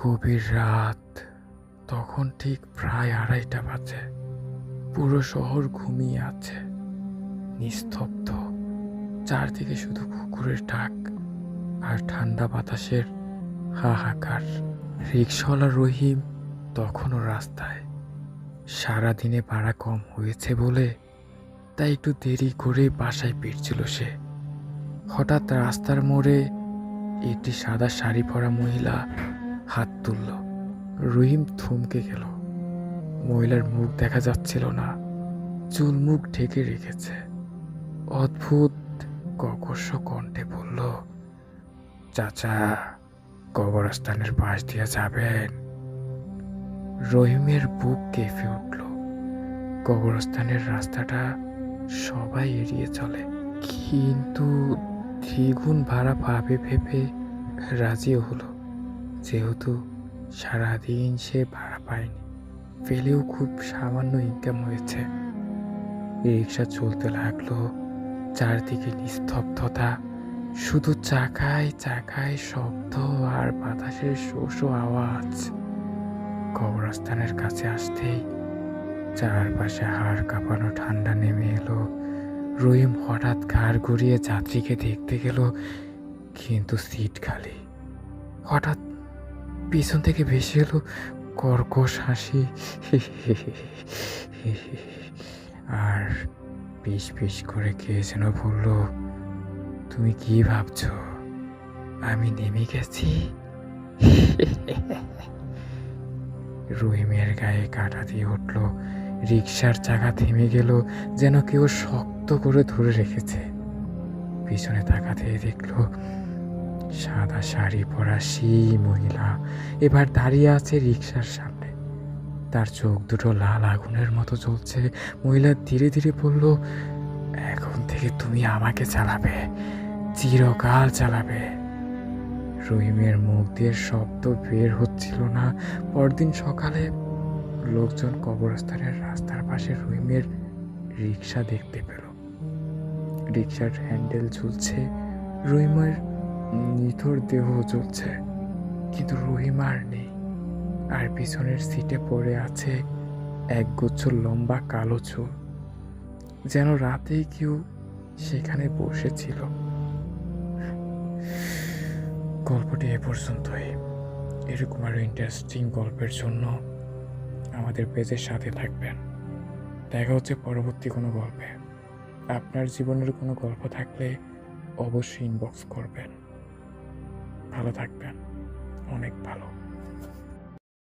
গভীর রাত, তখন ঠিক প্রায় 2:30 বাজে। পুরো শহর ঘুমিয়ে আছে, নিস্তব্ধ। চারদিকে শুধু কুকুরের ডাক আর ঠান্ডা বাতাসের হাহাকার। রিকশাওয়ালা রহিম তখনও রাস্তায়। সারাদিনে ভাড়া কম হয়েছে বলে তাই একটু দেরি করে বাসায় ফিরছিল সে। হঠাৎ রাস্তার মোড়ে একটি সাদা শাড়ি পরা মহিলা হাত তুলল। রহিম থমকে গেল। মহিলার মুখ দেখা যাচ্ছিল না, চুল মুখ ঢেকে রেখেছে। অদ্ভুত কর্কশ কণ্ঠে বলল, চাচা, কবরস্থানের পাশ দিয়ে যাবেন? রহিমের বুক কেঁপে উঠল। কবরস্থানের রাস্তাটা সবাই এড়িয়ে চলে, কিন্তু দ্বিগুণ ভাড়া পাবে ভেবে রাজিও হলো। যেহেতু সারাদিন সে ভাড়া পায়নি, পেলেও খুব সামান্য ইনকাম হয়েছে। রিক্সা চলতে লাগলো। চারদিকে নিস্তব্ধতা, শুধু চাকায় চাকায় শব্দ আর বাতাসের শো শো আওয়াজ। কবরস্থানের কাছে আসতেই চারপাশে হাড় কাঁপানো ঠান্ডা নেমে এলো। রহিম হঠাৎ ঘাড় ঘুরিয়ে যাত্রীকে দেখতে গেল, কিন্তু সিট খালি। হঠাৎ পিছন থেকে ভেসে এলো কর্কশ হাসি, আর পিস পিস করে কে যেন বলল, তুমি কি ভাবছো আমি নেমে গেছি? রহিমের গায়ে কাঁটা দিয়ে উঠল। রিকশার চাকা থেমে গেল, যেন কেউ শক্ত করে ধরে রেখেছে। পিছনে তাকাতে দেখল সাদা শাড়ি পরা সেই মহিলা এবার দাঁড়িয়ে আছে রিকশার সামনে। তার চোখ দুটো লাল আগুনের মতো জ্বলছে। মহিলা ধীরে ধীরে বলল, এখন থেকে তুমি আমাকে চালাবে, চিরকাল চালাবে। রহিমের মুখ দিয়ে শব্দ বের হচ্ছিল না। পরদিন সকালে লোকজন কবরস্থানের রাস্তার পাশে রহিমের রিকশা দেখতে পেল। রিকশার হ্যান্ডেল ঝুলছে, রহিমের নিথর দেহ জ্বলছে, কিন্তু রহিম আর নেই। আর পিছনের সিটে পড়ে আছে একগুচ্ছ লম্বা কালো চুল, যেন রাতেই কেউ সেখানে বসেছিল। গল্পটি এ পর্যন্তই। এরকম আরো ইন্টারেস্টিং গল্পের জন্য আমাদের পেজের সাথে থাকবেন। দেখা হচ্ছে পরবর্তী কোনো গল্পে। আপনার জীবনের কোনো গল্প থাকলে অবশ্যই ইনবক্স করবেন। ভালো থাকবেন, অনেক ভালো।